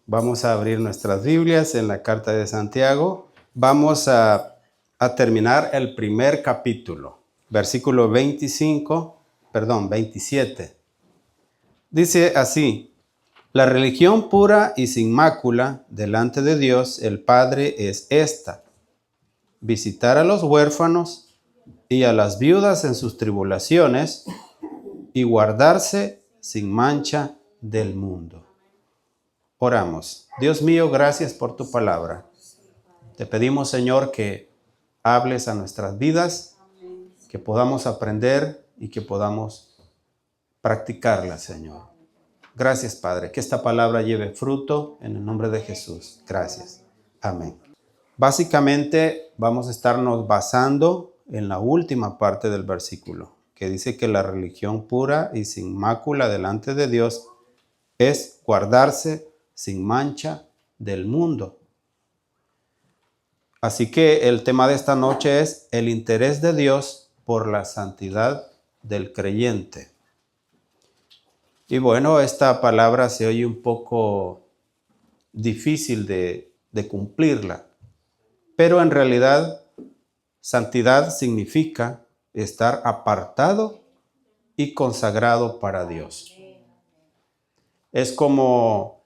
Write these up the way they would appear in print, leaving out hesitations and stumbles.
Vamos a abrir nuestras Biblias en la carta de Santiago. Vamos a terminar el primer capítulo, versículo 27. Dice así: la religión pura y sin mácula delante de Dios el Padre es esta: visitar a los huérfanos y a las viudas en sus tribulaciones y guardarse sin mancha del mundo. Oramos. Dios mío, gracias por tu palabra. Te pedimos, Señor, que hables a nuestras vidas, que podamos aprender y que podamos practicarla, Señor. Gracias, Padre, que esta palabra lleve fruto en el nombre de Jesús. Gracias. Amén. Básicamente vamos a estarnos basando en la última parte del versículo, que dice que la religión pura y sin mácula delante de Dios es guardarse sin mancha del mundo. Así que el tema de esta noche es el interés de Dios por la santidad del creyente. Y bueno, esta palabra se oye un poco difícil de cumplirla, pero en realidad santidad significa estar apartado y consagrado para Dios. Es como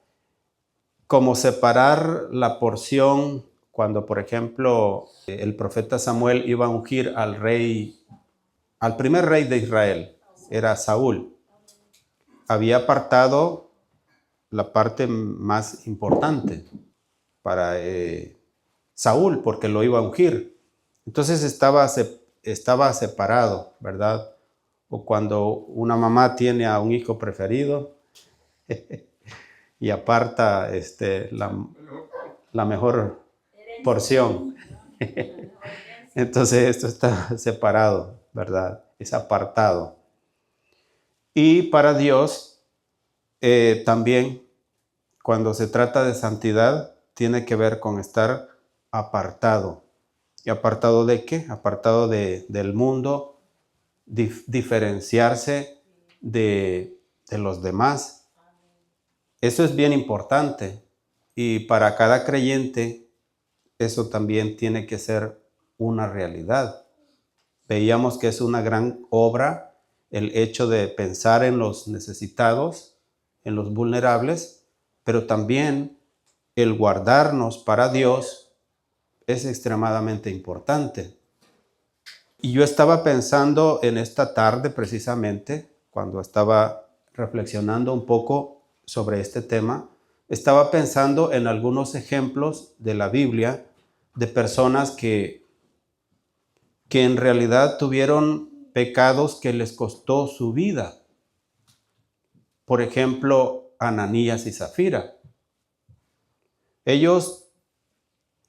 separar la porción cuando, por ejemplo, el profeta Samuel iba a ungir al primer rey de Israel, era Saúl. Había apartado la parte más importante para Saúl, porque lo iba a ungir. Entonces estaba separado, ¿verdad? O cuando una mamá tiene a un hijo preferido y aparta la mejor porción. Entonces esto está separado, ¿verdad? Es apartado. Y para Dios también, cuando se trata de santidad, tiene que ver con estar apartado. ¿Y apartado de qué? Apartado del mundo, diferenciarse de los demás. Eso es bien importante, y para cada creyente eso también tiene que ser una realidad. Veíamos que es una gran obra el hecho de pensar en los necesitados, en los vulnerables, pero también el guardarnos para Dios es extremadamente importante. Y yo estaba pensando en esta tarde precisamente, cuando estaba reflexionando un poco sobre este tema, estaba pensando en algunos ejemplos de la Biblia de personas que en realidad tuvieron pecados que les costó su vida. Por ejemplo, Ananías y Zafira. Ellos,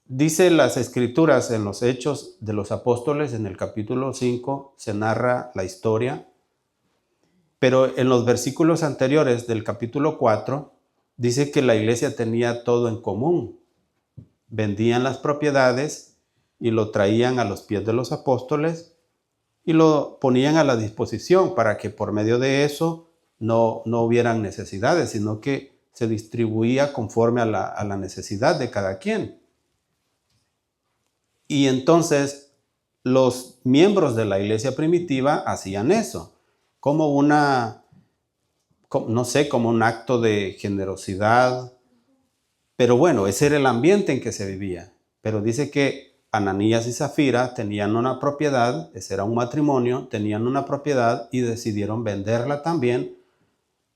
dice las Escrituras en los Hechos de los Apóstoles, en el capítulo 5, se narra la historia, pero en los versículos anteriores del capítulo 4, dice que la iglesia tenía todo en común. Vendían las propiedades y lo traían a los pies de los apóstoles y lo ponían a la disposición para que por medio de eso no hubieran necesidades, sino que se distribuía conforme a la necesidad de cada quien. Y entonces los miembros de la iglesia primitiva hacían eso, como un acto de generosidad. Pero bueno, ese era el ambiente en que se vivía. Pero dice que Ananías y Zafira tenían una propiedad, ese era un matrimonio, tenían una propiedad y decidieron venderla también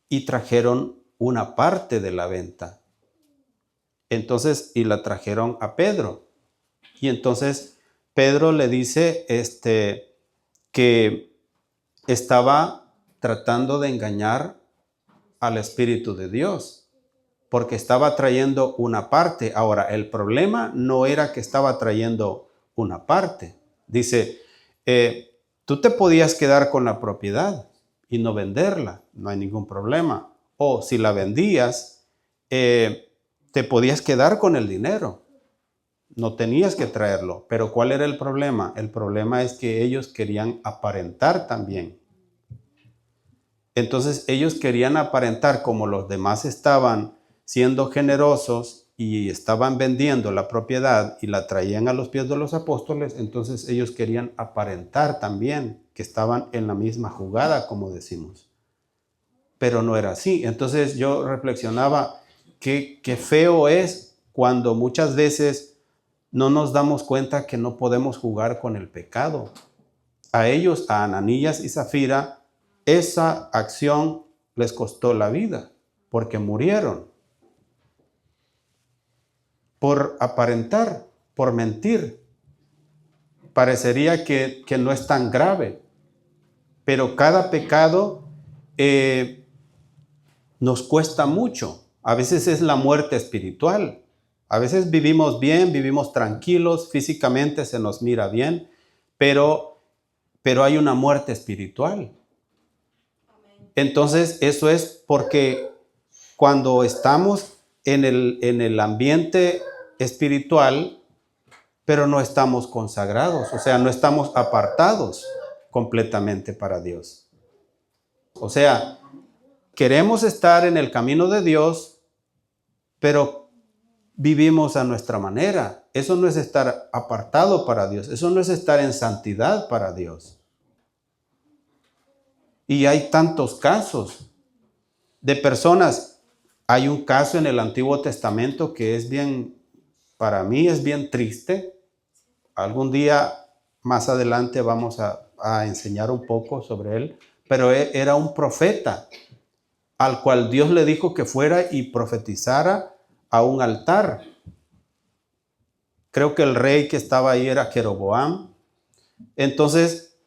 y trajeron una parte de la venta. Entonces, y la trajeron a Pedro. Y entonces Pedro le dice que estaba tratando de engañar al Espíritu de Dios, porque estaba trayendo una parte. Ahora, el problema no era que estaba trayendo una parte. Dice, tú te podías quedar con la propiedad y no venderla, no hay ningún problema. O si la vendías, te podías quedar con el dinero. No tenías que traerlo. Pero ¿cuál era el problema? El problema es que ellos querían aparentar también. Entonces ellos querían aparentar como los demás estaban siendo generosos y estaban vendiendo la propiedad y la traían a los pies de los apóstoles, entonces ellos querían aparentar también que estaban en la misma jugada, como decimos. Pero no era así. Entonces yo reflexionaba, qué feo es cuando muchas veces no nos damos cuenta que no podemos jugar con el pecado. A ellos, a Ananías y Zafira, esa acción les costó la vida, porque murieron. Por aparentar, por mentir. Parecería que no es tan grave, pero cada pecado nos cuesta mucho. A veces es la muerte espiritual. A veces vivimos bien, vivimos tranquilos, físicamente se nos mira bien, pero hay una muerte espiritual. Entonces, eso es porque cuando estamos en el ambiente espiritual, pero no estamos consagrados, o sea, no estamos apartados completamente para Dios. O sea, queremos estar en el camino de Dios, pero vivimos a nuestra manera. Eso no es estar apartado para Dios, eso no es estar en santidad para Dios. Y hay tantos casos de personas. Hay un caso en el Antiguo Testamento que es bien, para mí es bien triste. Algún día más adelante vamos a enseñar un poco sobre él, pero era un profeta al cual Dios le dijo que fuera y profetizara a un altar. Creo que el rey que estaba ahí era Jeroboam. Entonces,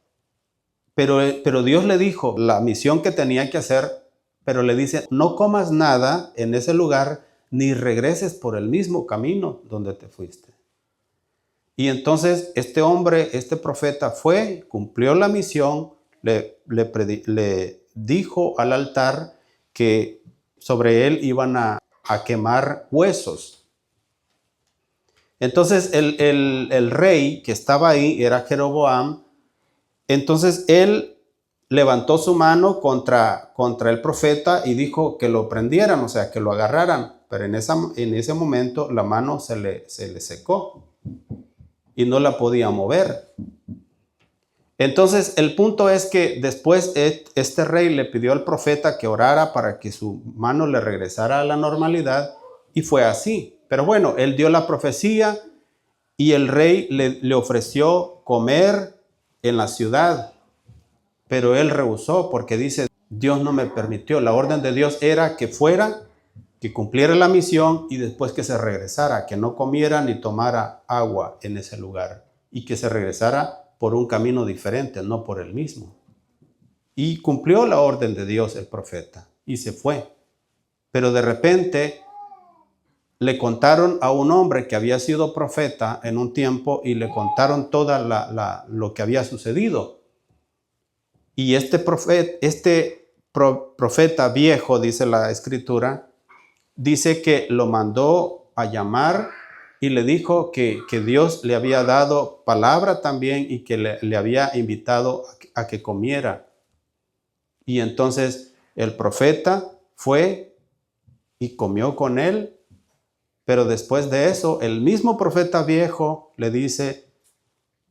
pero Dios le dijo la misión que tenía que hacer, pero le dice, no comas nada en ese lugar, ni regreses por el mismo camino donde te fuiste. Y entonces este hombre, este profeta fue, cumplió la misión, le dijo al altar que sobre él iban a quemar huesos. Entonces el rey que estaba ahí era Jeroboam. Entonces él levantó su mano contra el profeta y dijo que lo prendieran, o sea, que lo agarraran. Pero en ese momento la mano se le secó y no la podía mover. Entonces el punto es que después este rey le pidió al profeta que orara para que su mano le regresara a la normalidad, y fue así. Pero bueno, él dio la profecía y el rey le ofreció comer en la ciudad, pero él rehusó porque dice, Dios no me permitió. La orden de Dios era que fuera, que cumpliera la misión y después que se regresara, que no comiera ni tomara agua en ese lugar y que se regresara por un camino diferente, no por el mismo. Y cumplió la orden de Dios el profeta y se fue. Pero de repente le contaron a un hombre que había sido profeta en un tiempo y le contaron toda lo que había sucedido. Y este profeta viejo, dice la escritura, dice que lo mandó a llamar y le dijo que Dios le había dado palabra también y que le había invitado a que comiera. Y entonces el profeta fue y comió con él. Pero después de eso, el mismo profeta viejo le dice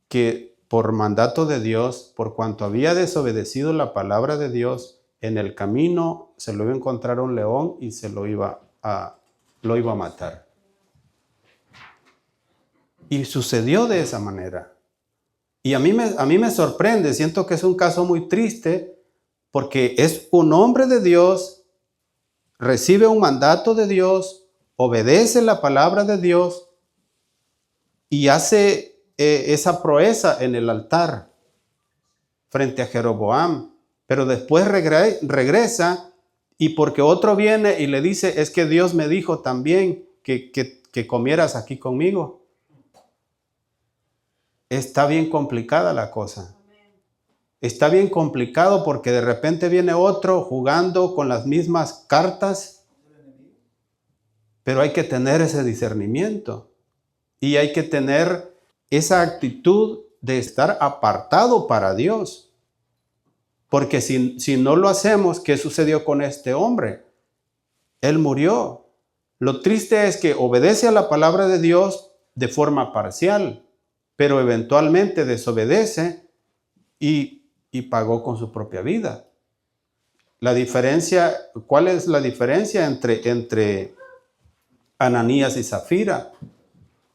que por mandato de Dios, por cuanto había desobedecido la palabra de Dios, en el camino se lo iba a encontrar un león y se lo iba a matar. Y sucedió de esa manera. Y a mí me sorprende, siento que es un caso muy triste, porque es un hombre de Dios, recibe un mandato de Dios, obedece la palabra de Dios y hace esa proeza en el altar frente a Jeroboam. Pero después regresa y porque otro viene y le dice, es que Dios me dijo también que comieras aquí conmigo. Está bien complicada la cosa. Está bien complicado porque de repente viene otro jugando con las mismas cartas. Pero hay que tener ese discernimiento y hay que tener esa actitud de estar apartado para Dios. Porque si no lo hacemos, ¿qué sucedió con este hombre? Él murió Lo triste es que obedece a la palabra de Dios de forma parcial, pero eventualmente desobedece y pagó con su propia vida. La diferencia, ¿cuál es la diferencia entre Ananías y Zafira?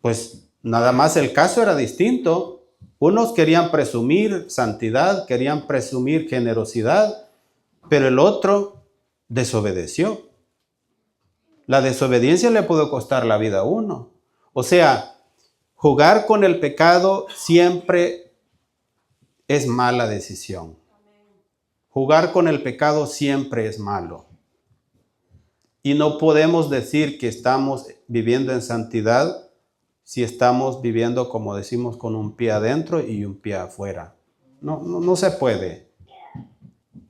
Pues nada más el caso era distinto. Unos querían presumir santidad, querían presumir generosidad, pero el otro desobedeció. La desobediencia le pudo costar la vida a uno. O sea, jugar con el pecado siempre es mala decisión. Jugar con el pecado siempre es malo. Y no podemos decir que estamos viviendo en santidad si estamos viviendo, como decimos, con un pie adentro y un pie afuera. No se puede.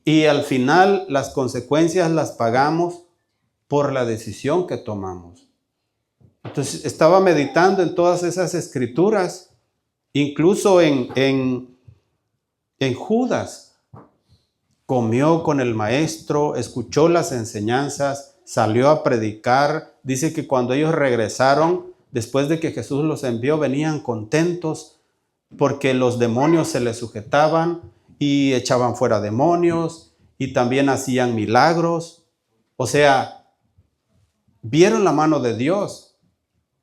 Y al final las consecuencias las pagamos por la decisión que tomamos. Entonces estaba meditando en todas esas escrituras, incluso en Judas. Comió con el maestro, escuchó las enseñanzas, salió a predicar. Dice que cuando ellos regresaron, después de que Jesús los envió, venían contentos porque los demonios se les sujetaban y echaban fuera demonios y también hacían milagros. O sea, vieron la mano de Dios,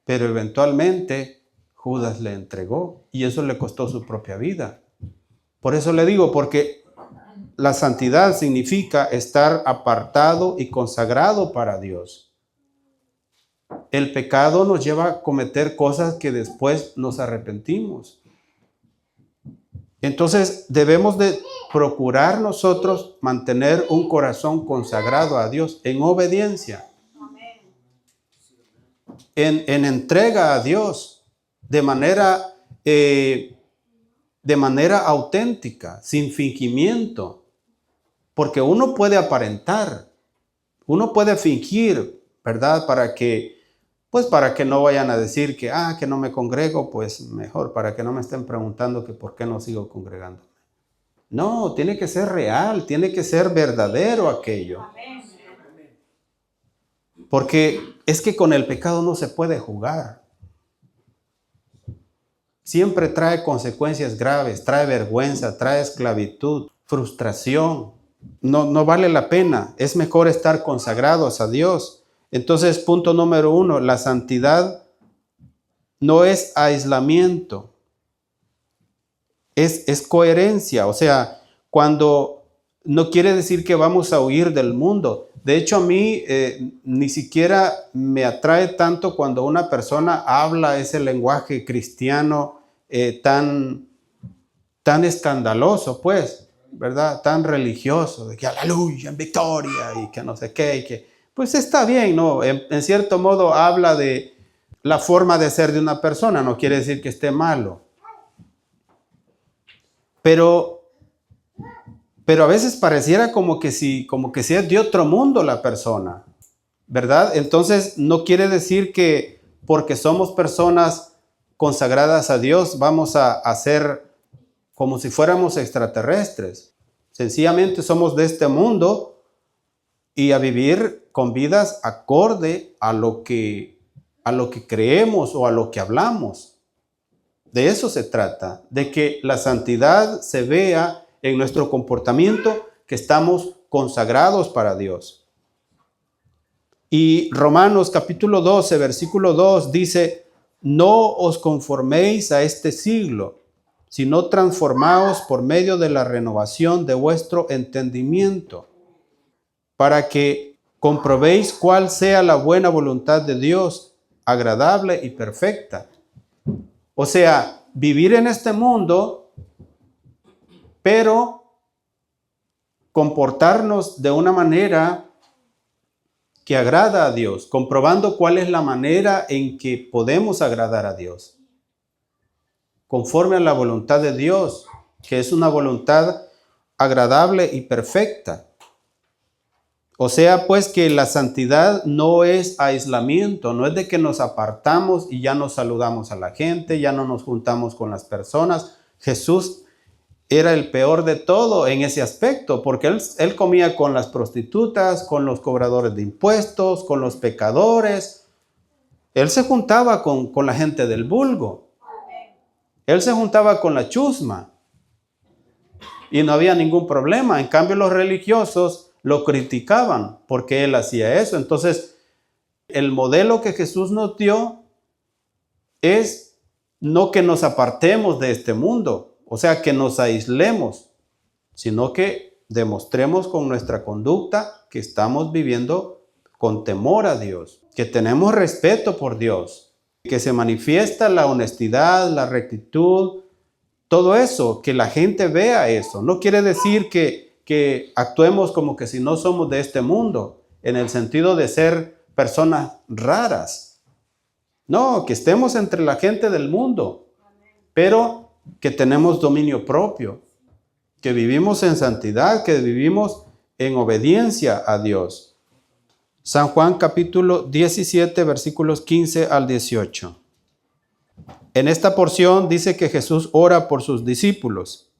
pero eventualmente Judas le entregó y eso le costó su propia vida. Por eso le digo, porque la santidad significa estar apartado y consagrado para Dios. El pecado nos lleva a cometer cosas que después nos arrepentimos. Entonces debemos de procurar nosotros mantener un corazón consagrado a Dios en obediencia. En entrega a Dios de manera auténtica, sin fingimiento. Porque uno puede aparentar, uno puede fingir, ¿verdad? Para que no vayan a decir que no me congrego, pues mejor, para que no me estén preguntando que por qué no sigo congregándome. No, tiene que ser real, tiene que ser verdadero aquello. Porque es que con el pecado no se puede jugar. Siempre trae consecuencias graves, trae vergüenza, trae esclavitud, frustración. No vale la pena. Es mejor estar consagrados a Dios. Entonces, punto número 1, la santidad no es aislamiento, es coherencia. O sea, cuando no quiere decir que vamos a huir del mundo. De hecho, a mí ni siquiera me atrae tanto cuando una persona habla ese lenguaje cristiano tan escandaloso, pues, ¿verdad? Tan religioso, de que aleluya, en victoria y que no sé qué. Y que, pues está bien, ¿no? En cierto modo habla de la forma de ser de una persona, no quiere decir que esté malo. Pero a veces pareciera como que si es de otro mundo la persona, ¿verdad? Entonces no quiere decir que porque somos personas consagradas a Dios vamos a ser como si fuéramos extraterrestres. Sencillamente somos de este mundo y a vivir con vidas acorde a lo que creemos o a lo que hablamos. De eso se trata, de que la santidad se vea en nuestro comportamiento, que estamos consagrados para Dios. Y Romanos capítulo 12, versículo 2 dice, no os conforméis a este siglo, sino transformaos por medio de la renovación de vuestro entendimiento, para que comprobéis cuál sea la buena voluntad de Dios, agradable y perfecta. O sea, vivir en este mundo, pero comportarnos de una manera que agrada a Dios, comprobando cuál es la manera en que podemos agradar a Dios, conforme a la voluntad de Dios, que es una voluntad agradable y perfecta. O sea, pues que la santidad no es aislamiento, no es de que nos apartamos y ya no saludamos a la gente, ya no nos juntamos con las personas. Jesús era el peor de todo en ese aspecto, porque él comía con las prostitutas, con los cobradores de impuestos, con los pecadores, Él se juntaba con la gente del vulgo. Él se juntaba con la chusma. Y no había ningún problema. En cambio, los religiosos lo criticaban porque él hacía eso. Entonces, el modelo que Jesús nos dio es no que nos apartemos de este mundo, o sea, que nos aislemos, sino que demostremos con nuestra conducta que estamos viviendo con temor a Dios, que tenemos respeto por Dios, que se manifiesta la honestidad, la rectitud, todo eso, que la gente vea eso. No quiere decir que actuemos como que si no somos de este mundo, en el sentido de ser personas raras. No, que estemos entre la gente del mundo, pero que tenemos dominio propio, que vivimos en santidad, que vivimos en obediencia a Dios. San Juan capítulo 17, versículos 15 al 18. En esta porción dice que Jesús ora por sus discípulos.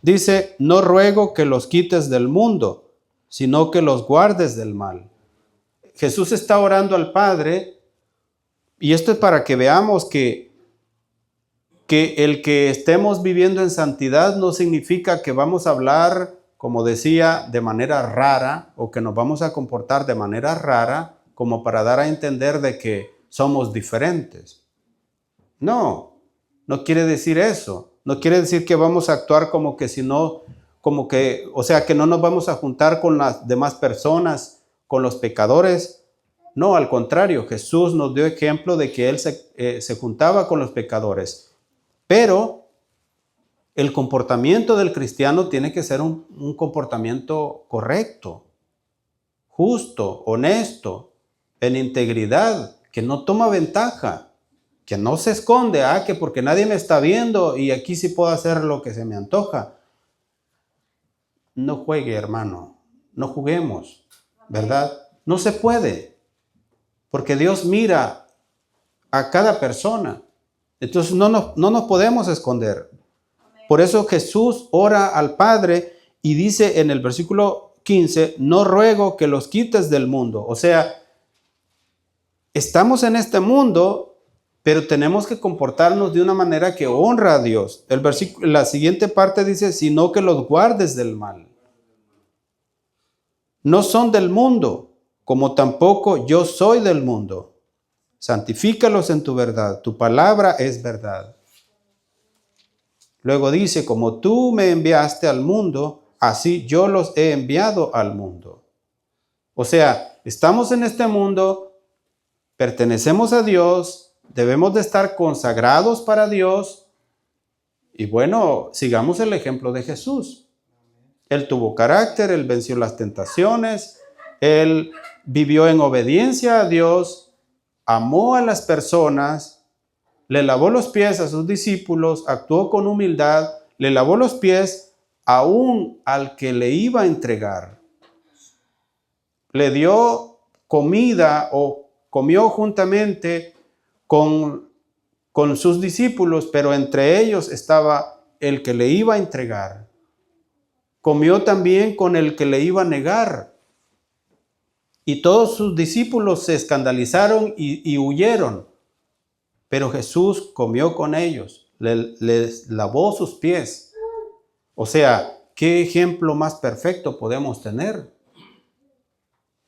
Dice, no ruego que los quites del mundo, sino que los guardes del mal. Jesús está orando al Padre, y esto es para que veamos que el que estemos viviendo en santidad no significa que vamos a hablar, como decía, de manera rara, o que nos vamos a comportar de manera rara, como para dar a entender de que somos diferentes. No, no quiere decir eso. No quiere decir que vamos a actuar como que si no, como que, o sea, que no nos vamos a juntar con las demás personas, con los pecadores. No, al contrario, Jesús nos dio ejemplo de que Él se juntaba con los pecadores. Pero el comportamiento del cristiano tiene que ser un comportamiento correcto, justo, honesto, en integridad, que no toma ventaja, que no se esconde, que porque nadie me está viendo y aquí sí puedo hacer lo que se me antoja. No juegue, hermano, no juguemos, ¿verdad? No se puede, porque Dios mira a cada persona. Entonces no nos podemos esconder. Por eso Jesús ora al Padre y dice en el versículo 15, no ruego que los quites del mundo. O sea, estamos en este mundo, pero tenemos que comportarnos de una manera que honra a Dios. La siguiente parte dice, sino que los guardes del mal. No son del mundo, como tampoco yo soy del mundo. Santifícalos en tu verdad, tu palabra es verdad. Luego dice, como tú me enviaste al mundo, así yo los he enviado al mundo. O sea, estamos en este mundo, pertenecemos a Dios, debemos de estar consagrados para Dios. Y bueno, sigamos el ejemplo de Jesús. Él tuvo carácter, él venció las tentaciones, él vivió en obediencia a Dios, amó a las personas, le lavó los pies a sus discípulos, actuó con humildad, le lavó los pies aún al que le iba a entregar. Le dio comida o comió juntamente con sus discípulos, pero entre ellos estaba el que le iba a entregar. Comió también con el que le iba a negar. Y todos sus discípulos se escandalizaron y huyeron. Pero Jesús comió con ellos, les lavó sus pies. O sea, ¿qué ejemplo más perfecto podemos tener?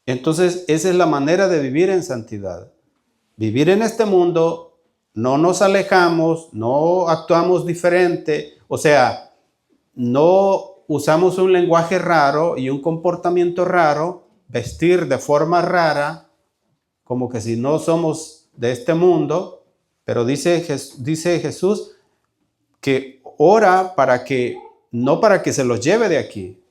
Entonces, esa es la manera de vivir en santidad. Vivir en este mundo, no nos alejamos, no actuamos diferente. O sea, no usamos un lenguaje raro y un comportamiento raro, vestir de forma rara, como que si no somos de este mundo, pero dice Jesús que ora para que, no para que se los lleve de aquí,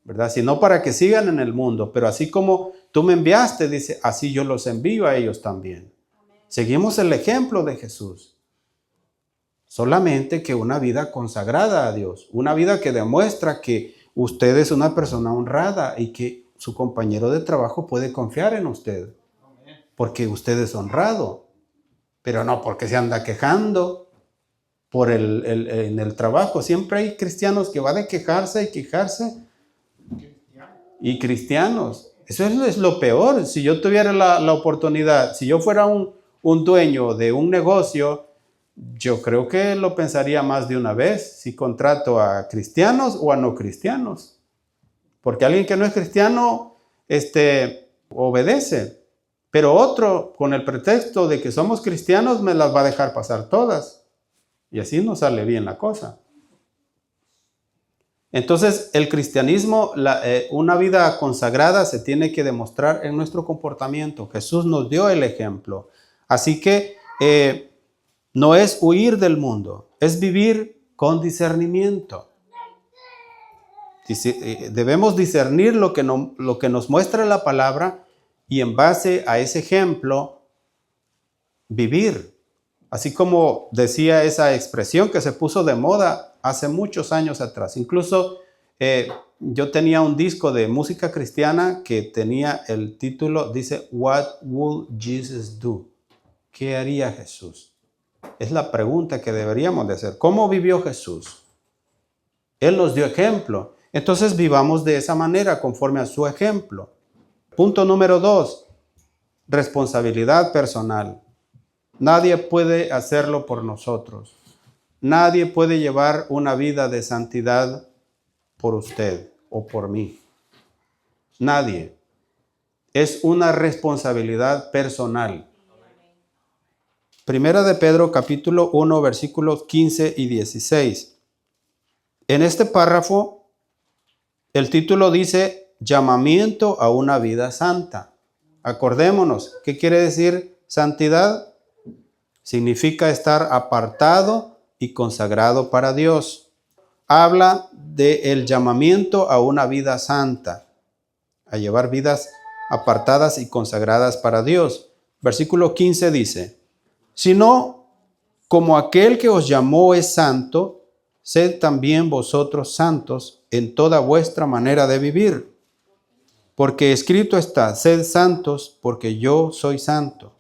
¿verdad? Sino para que sigan en el mundo, pero así como tú me enviaste, dice, así yo los envío a ellos también. Amén. Seguimos el ejemplo de Jesús. Solamente que una vida consagrada a Dios, una vida que demuestra que usted es una persona honrada y que su compañero de trabajo puede confiar en usted, porque usted es honrado, pero no porque se anda quejando en el trabajo. Siempre hay cristianos que van a quejarse y quejarse, y cristianos. Eso es lo peor. Si yo tuviera la oportunidad, si yo fuera un un dueño de un negocio, yo creo que lo pensaría más de una vez si contrato a cristianos o a no cristianos. Porque alguien que no es cristiano, obedece. Pero otro, con el pretexto de que somos cristianos, me las va a dejar pasar todas. Y así no sale bien la cosa. Entonces, el cristianismo, una vida consagrada se tiene que demostrar en nuestro comportamiento. Jesús nos dio el ejemplo. Así que no es huir del mundo, es vivir con discernimiento. Debemos discernir lo que nos muestra la palabra y en base a ese ejemplo, vivir. Así como decía esa expresión que se puso de moda hace muchos años atrás. Incluso yo tenía un disco de música cristiana que tenía el título, dice, What would Jesus do? ¿Qué haría Jesús? Es la pregunta que deberíamos de hacer. ¿Cómo vivió Jesús? Él nos dio ejemplo. Entonces vivamos de esa manera, conforme a su ejemplo. Punto número 2, responsabilidad personal. Nadie puede hacerlo por nosotros. Nadie puede llevar una vida de santidad por usted o por mí. Nadie. Es una responsabilidad personal. Primera de Pedro, capítulo 1, versículos 15 y 16. En este párrafo, el título dice, llamamiento a una vida santa. Acordémonos, ¿qué quiere decir santidad? Significa estar apartado y consagrado para Dios. Habla del llamamiento a una vida santa, a llevar vidas apartadas y consagradas para Dios. Versículo 15 dice, sino como aquel que os llamó es santo, sed también vosotros santos en toda vuestra manera de vivir. Porque escrito está, sed santos porque yo soy santo.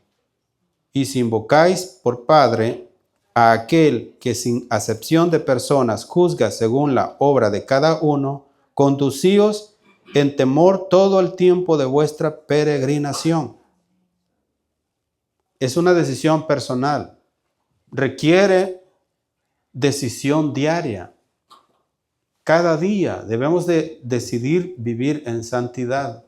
Y si invocáis por Padre a aquel que sin acepción de personas juzga según la obra de cada uno, conducíos en temor todo el tiempo de vuestra peregrinación. Es una decisión personal. Requiere decisión diaria. Cada día debemos de decidir vivir en santidad,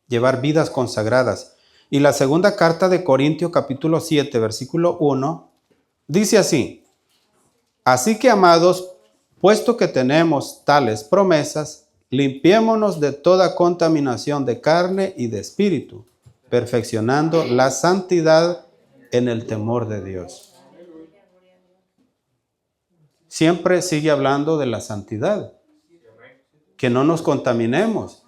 llevar vidas consagradas. Y la segunda carta de Corintios capítulo 7, versículo 1, dice así, así que amados, puesto que tenemos tales promesas, limpiémonos de toda contaminación de carne y de espíritu, perfeccionando la santidad en el temor de Dios. Siempre sigue hablando de la santidad, que no nos contaminemos.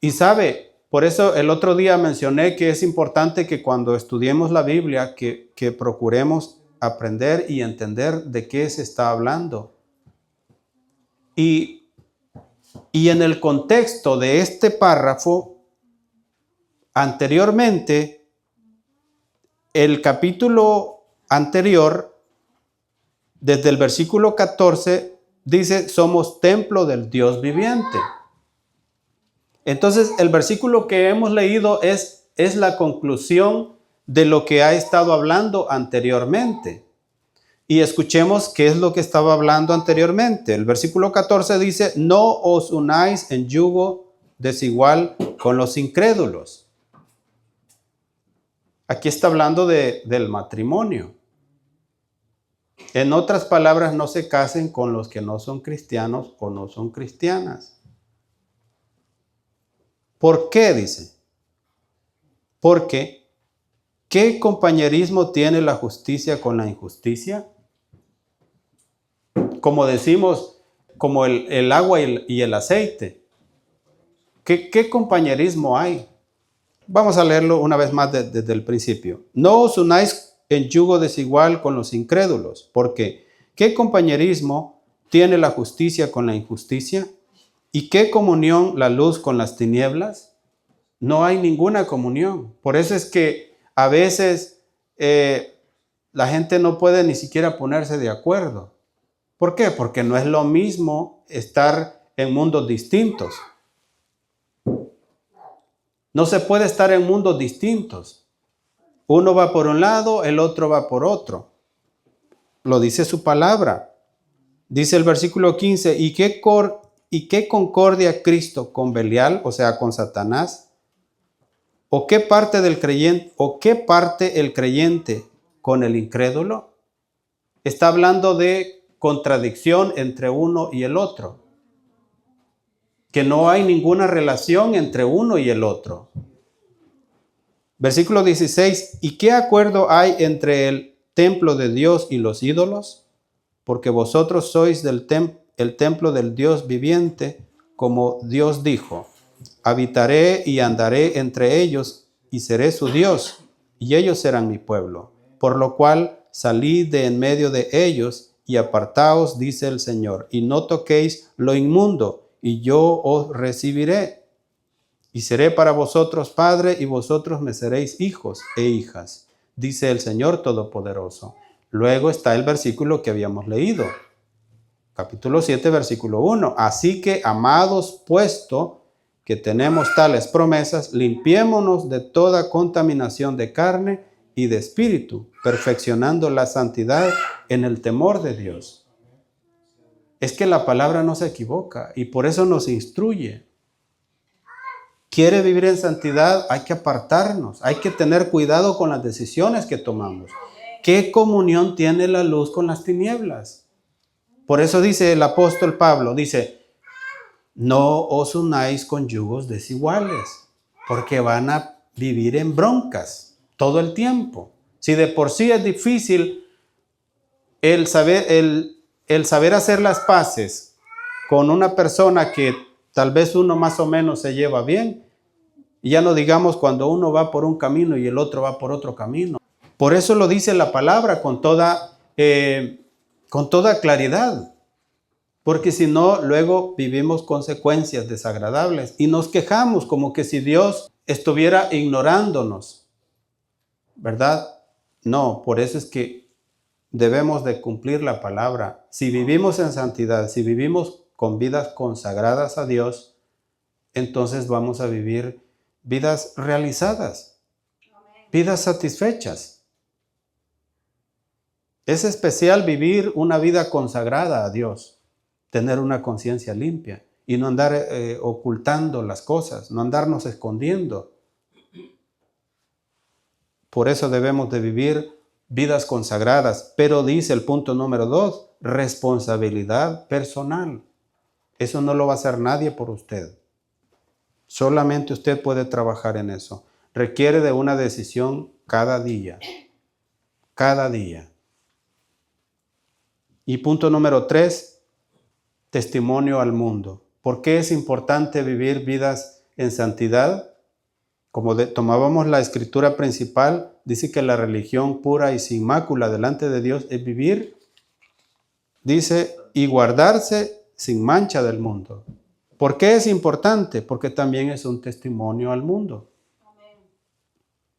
Y sabe, por eso el otro día mencioné que es importante que cuando estudiemos la Biblia, que procuremos aprender y entender de qué se está hablando. Y en el contexto de este párrafo, anteriormente, el capítulo anterior, desde el versículo 14, dice, somos templo del Dios viviente. Entonces, el versículo que hemos leído es la conclusión de lo que ha estado hablando anteriormente. Y escuchemos qué es lo que estaba hablando anteriormente. El versículo 14 dice, no os unáis en yugo desigual con los incrédulos. Aquí está hablando del matrimonio. En otras palabras, no se casen con los que no son cristianos o no son cristianas. ¿Por qué? Dice. Porque, ¿qué compañerismo tiene la justicia con la injusticia? Como decimos, como el agua y el aceite. ¿Qué compañerismo hay? Vamos a leerlo una vez más desde el principio. No os unáis en yugo desigual con los incrédulos, porque ¿qué compañerismo tiene la justicia con la injusticia? ¿Y qué comunión la luz con las tinieblas? No hay ninguna comunión. Por eso es que a veces la gente no puede ni siquiera ponerse de acuerdo. ¿Por qué? Porque no es lo mismo estar en mundos distintos. No se puede estar en mundos distintos. Uno va por un lado, el otro va por otro. Lo dice su palabra. Dice el versículo 15, ¿y qué concordia Cristo con Belial, o sea, con Satanás? ¿O qué parte el creyente con el incrédulo? Está hablando de contradicción entre uno y el otro. Que no hay ninguna relación entre uno y el otro. Versículo 16, ¿y qué acuerdo hay entre el templo de Dios y los ídolos? Porque vosotros sois el templo del Dios viviente, como Dios dijo, habitaré y andaré entre ellos y seré su Dios, y ellos serán mi pueblo. Por lo cual salid de en medio de ellos y apartaos, dice el Señor, y no toquéis lo inmundo, y yo os recibiré. Y seré para vosotros padre, y vosotros me seréis hijos e hijas, dice el Señor Todopoderoso. Luego está el versículo que habíamos leído, capítulo 7, versículo 1. Así que, amados, puesto que tenemos tales promesas, limpiémonos de toda contaminación de carne y de espíritu, perfeccionando la santidad en el temor de Dios. Es que la palabra no se equivoca y por eso nos instruye. Quiere vivir en santidad, hay que apartarnos, hay que tener cuidado con las decisiones que tomamos. ¿Qué comunión tiene la luz con las tinieblas? Por eso dice el apóstol Pablo, dice, no os unáis con yugos desiguales, porque van a vivir en broncas todo el tiempo. Si de por sí es difícil el saber hacer las paces con una persona que tal vez uno más o menos se lleva bien, y ya no digamos cuando uno va por un camino y el otro va por otro camino. Por eso lo dice la palabra con toda claridad. Porque si no, luego vivimos consecuencias desagradables y nos quejamos como que si Dios estuviera ignorándonos, ¿verdad? No, por eso es que debemos de cumplir la palabra. Si vivimos en santidad, si vivimos con vidas consagradas a Dios, entonces vamos a vivir vidas realizadas, vidas satisfechas. Es especial vivir una vida consagrada a Dios, tener una conciencia limpia y no andar ocultando las cosas, no andarnos escondiendo. Por eso debemos de vivir vidas consagradas. Pero dice el punto número 2, responsabilidad personal. Eso no lo va a hacer nadie por usted. Solamente usted puede trabajar en eso. Requiere de una decisión cada día. Cada día. Y punto número 3, testimonio al mundo. ¿Por qué es importante vivir vidas en santidad? Como tomábamos la escritura principal, dice que la religión pura y sin mácula delante de Dios es vivir, dice, y guardarse sin mancha del mundo. ¿Por qué es importante? Porque también es un testimonio al mundo.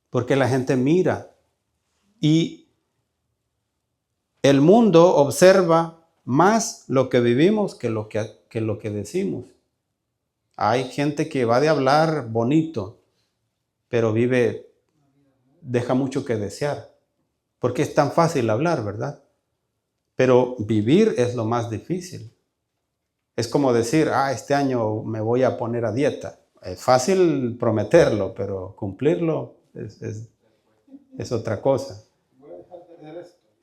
Porque la gente mira y el mundo observa más lo que vivimos que lo que decimos. Hay gente que va de hablar bonito, pero deja mucho que desear. Porque es tan fácil hablar, ¿verdad? Pero vivir es lo más difícil. Es como decir, este año me voy a poner a dieta. Es fácil prometerlo, pero cumplirlo es otra cosa.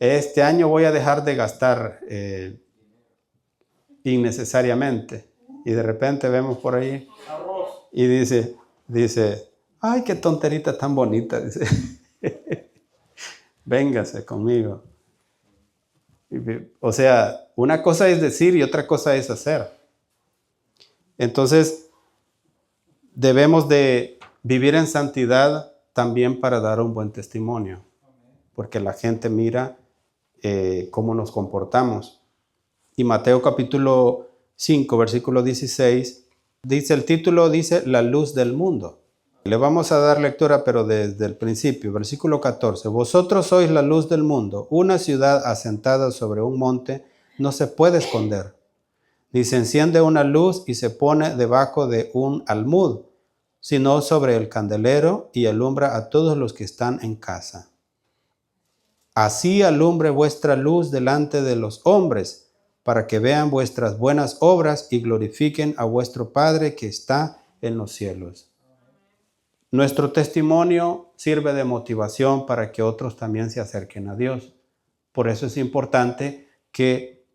Este año voy a dejar de gastar innecesariamente. Y de repente vemos por ahí y dice, ay, qué tonterita tan bonita. Dice, véngase conmigo. O sea, una cosa es decir y otra cosa es hacer. Entonces, debemos de vivir en santidad también para dar un buen testimonio. Porque la gente mira cómo nos comportamos. Y Mateo capítulo 5, versículo 16, el título dice, la luz del mundo. Le vamos a dar lectura, pero desde el principio, versículo 14. Vosotros sois la luz del mundo. Una ciudad asentada sobre un monte no se puede esconder. Ni se enciende una luz y se pone debajo de un almud, sino sobre el candelero y alumbra a todos los que están en casa. Así alumbre vuestra luz delante de los hombres, para que vean vuestras buenas obras y glorifiquen a vuestro Padre que está en los cielos. Nuestro testimonio sirve de motivación para que otros también se acerquen a Dios. Por eso es importante que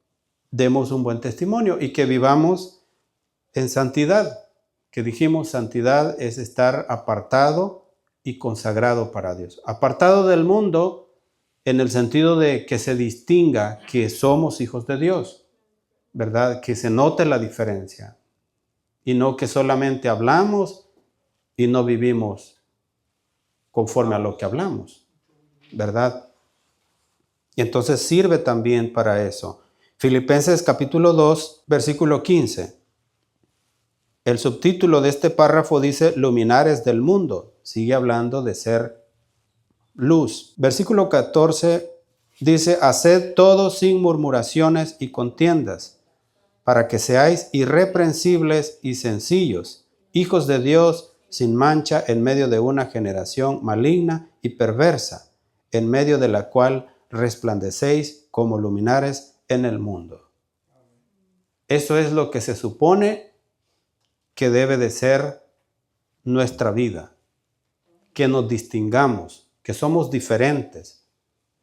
demos un buen testimonio y que vivamos en santidad. Que dijimos, santidad es estar apartado y consagrado para Dios. Apartado del mundo en el sentido de que se distinga que somos hijos de Dios, ¿verdad? Que se note la diferencia y no que solamente hablamos y no vivimos conforme a lo que hablamos, ¿verdad? Y entonces sirve también para eso. Filipenses capítulo 2, versículo 15. El subtítulo de este párrafo dice luminares del mundo. Sigue hablando de ser luz. Versículo 14 dice, haced todo sin murmuraciones y contiendas, para que seáis irreprensibles y sencillos, hijos de Dios sin mancha en medio de una generación maligna y perversa, en medio de la cual resplandecéis como luminares en el mundo. Eso es lo que se supone que debe de ser nuestra vida, que nos distingamos, que somos diferentes,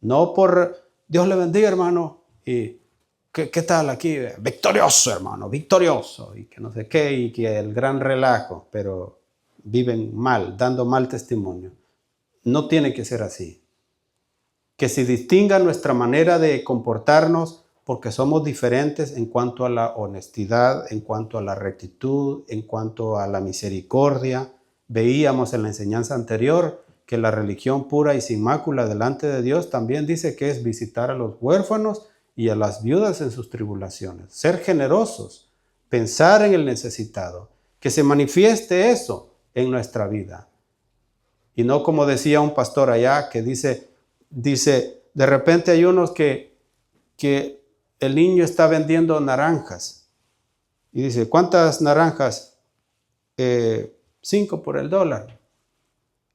no por Dios le bendiga, hermano, y ¿qué tal aquí? Victorioso, hermano, victorioso, y que no sé qué, y que el gran relajo, pero viven mal, dando mal testimonio. No tiene que ser así. Que se distinga nuestra manera de comportarnos porque somos diferentes en cuanto a la honestidad, en cuanto a la rectitud, en cuanto a la misericordia. Veíamos en la enseñanza anterior que la religión pura y sin mácula delante de Dios también dice que es visitar a los huérfanos y a las viudas en sus tribulaciones. Ser generosos, pensar en el necesitado, que se manifieste eso en nuestra vida. Y no como decía un pastor allá que dice, de repente hay unos que el niño está vendiendo naranjas. Y dice, ¿cuántas naranjas? 5 por el dólar.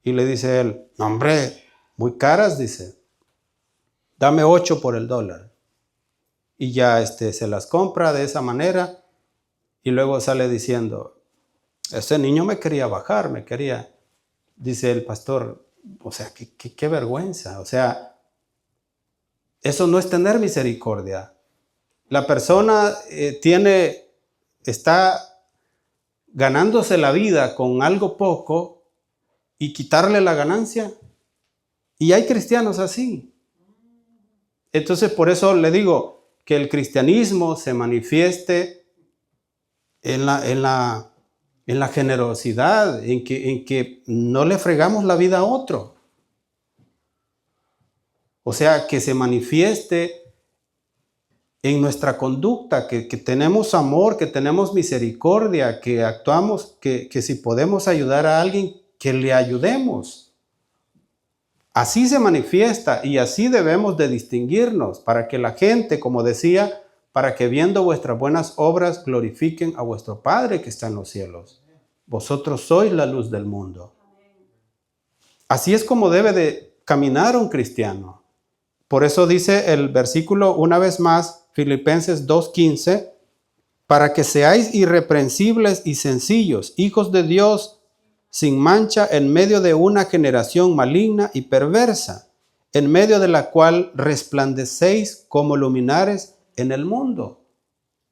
Y le dice él, no hombre, muy caras, dice. Dame 8 por el dólar. Y ya se las compra de esa manera. Y luego sale diciendo, ese niño me quería bajar, dice el pastor, o sea, qué vergüenza. O sea, eso no es tener misericordia. La persona está ganándose la vida con algo poco y quitarle la ganancia. Y hay cristianos así. Entonces, por eso le digo que el cristianismo se manifieste en la generosidad, en que no le fregamos la vida a otro. O sea, que se manifieste en nuestra conducta, que tenemos amor, que tenemos misericordia, que actuamos, que si podemos ayudar a alguien, que le ayudemos. Así se manifiesta y así debemos de distinguirnos para que la gente, como decía, para que viendo vuestras buenas obras glorifiquen a vuestro Padre que está en los cielos. Vosotros sois la luz del mundo. Así es como debe de caminar un cristiano. Por eso dice el versículo una vez más, Filipenses 2:15, para que seáis irreprensibles y sencillos, hijos de Dios, sin mancha en medio de una generación maligna y perversa, en medio de la cual resplandecéis como luminares en el mundo.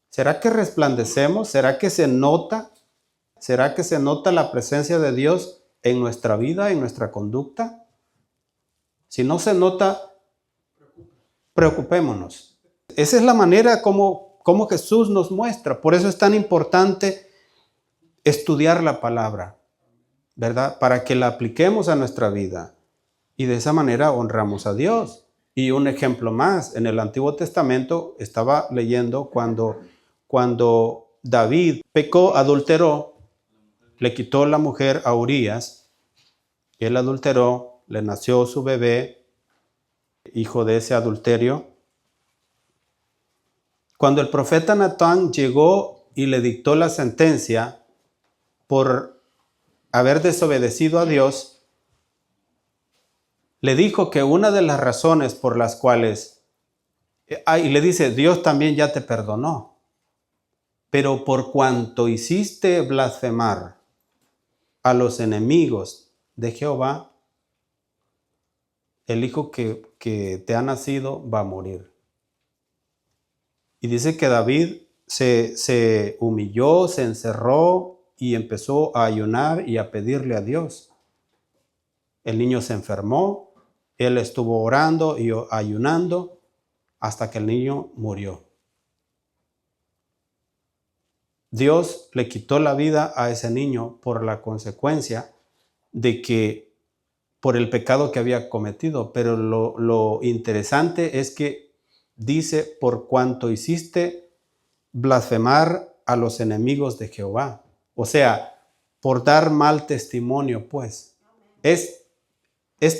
¿Será que resplandecemos? ¿Será que se nota? ¿Será que se nota la presencia de Dios en nuestra vida, en nuestra conducta? Si no se nota, preocupémonos. Esa es la manera como Jesús nos muestra. Por eso es tan importante estudiar la palabra, ¿verdad? Para que la apliquemos a nuestra vida. Y de esa manera honramos a Dios. Y un ejemplo más, en el Antiguo Testamento estaba leyendo cuando David pecó, adulteró, le quitó la mujer a Urías, y él adulteró, le nació su bebé, hijo de ese adulterio. Cuando el profeta Natán llegó y le dictó la sentencia por haber desobedecido a Dios, le dijo que una de las razones por las cuales, y le dice, Dios también ya te perdonó, pero por cuanto hiciste blasfemar a los enemigos de Jehová, el hijo que te ha nacido va a morir. Y dice que David se humilló, se encerró y empezó a ayunar y a pedirle a Dios. El niño se enfermó, él estuvo orando y ayunando hasta que el niño murió. Dios le quitó la vida a ese niño por la consecuencia de que por el pecado que había cometido. Pero lo interesante es que dice, por cuanto hiciste blasfemar a los enemigos de Jehová. O sea, por dar mal testimonio, pues. Es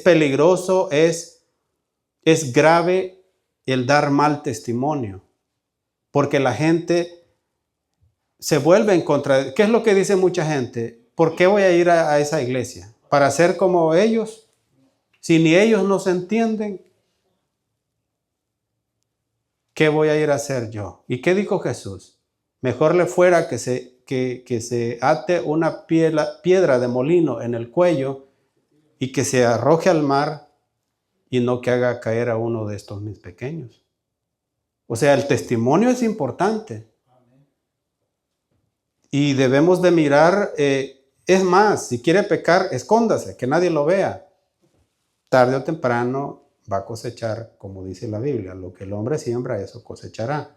peligroso, es grave el dar mal testimonio. Porque la gente se vuelve en contra. ¿Qué es lo que dice mucha gente? ¿Por qué voy a ir a esa iglesia? ¿Para ser como ellos? Si ni ellos nos entienden, ¿qué voy a ir a hacer yo? ¿Y qué dijo Jesús? Mejor le fuera que se ate una piedra de molino en el cuello y que se arroje al mar y no que haga caer a uno de estos mis pequeños. O sea, el testimonio es importante. Y debemos de mirar, es más, si quiere pecar, escóndase, que nadie lo vea. Tarde o temprano va a cosechar, como dice la Biblia, lo que el hombre siembra, eso cosechará.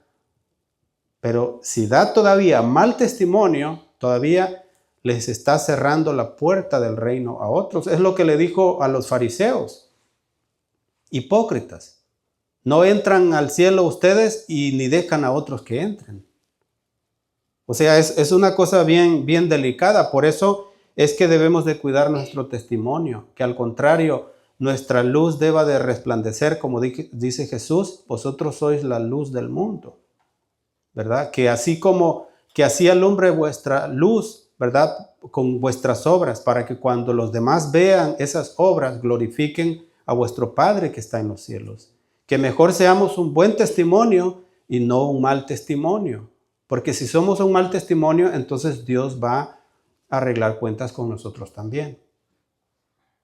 Pero si da todavía mal testimonio, todavía les está cerrando la puerta del reino a otros. Es lo que le dijo a los fariseos, hipócritas. No entran al cielo ustedes y ni dejan a otros que entren. O sea, es una cosa bien, bien delicada. Por eso es que debemos de cuidar nuestro testimonio, que al contrario, nuestra luz deba de resplandecer, como dice Jesús, vosotros sois la luz del mundo, ¿verdad? Que así alumbre vuestra luz, ¿verdad? Con vuestras obras, para que cuando los demás vean esas obras, glorifiquen a vuestro Padre que está en los cielos. Que mejor seamos un buen testimonio y no un mal testimonio. Porque si somos un mal testimonio, entonces Dios va a arreglar cuentas con nosotros también.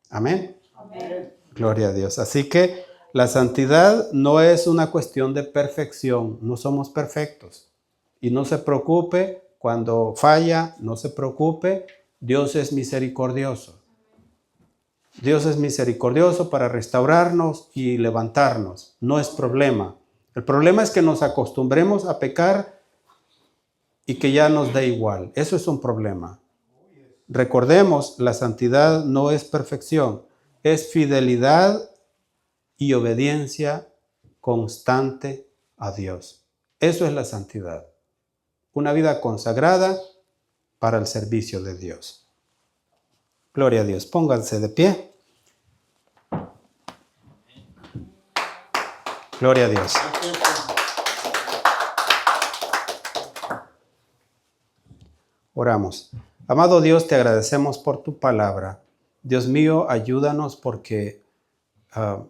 Amén. Amén. Gloria a Dios. Así que la santidad no es una cuestión de perfección. No somos perfectos. Y no se preocupe cuando falla, no se preocupe. Dios es misericordioso. Dios es misericordioso para restaurarnos y levantarnos. No es problema. El problema es que nos acostumbremos a pecar y que ya nos dé igual. Eso es un problema. Recordemos, la santidad no es perfección, es fidelidad y obediencia constante a Dios. Eso es la santidad. Una vida consagrada para el servicio de Dios. Gloria a Dios. Pónganse de pie. Gloria a Dios. Oramos. Amado Dios, te agradecemos por tu palabra. Dios mío, ayúdanos porque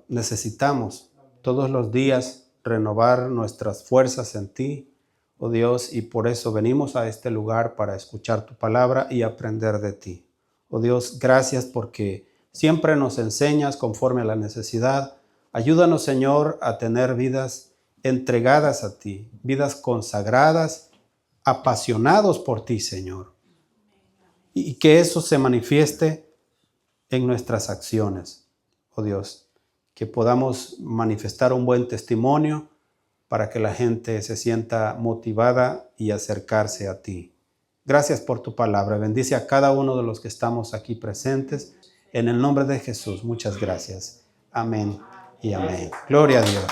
necesitamos todos los días renovar nuestras fuerzas en ti, oh Dios, y por eso venimos a este lugar para escuchar tu palabra y aprender de ti. Oh Dios, gracias porque siempre nos enseñas conforme a la necesidad. Ayúdanos, Señor, a tener vidas entregadas a ti, vidas consagradas, apasionados por ti, Señor. Y que eso se manifieste en nuestras acciones, oh Dios. Que podamos manifestar un buen testimonio para que la gente se sienta motivada y acercarse a ti. Gracias por tu palabra. Bendice a cada uno de los que estamos aquí presentes. En el nombre de Jesús, muchas gracias. Amén y amén. Gloria a Dios.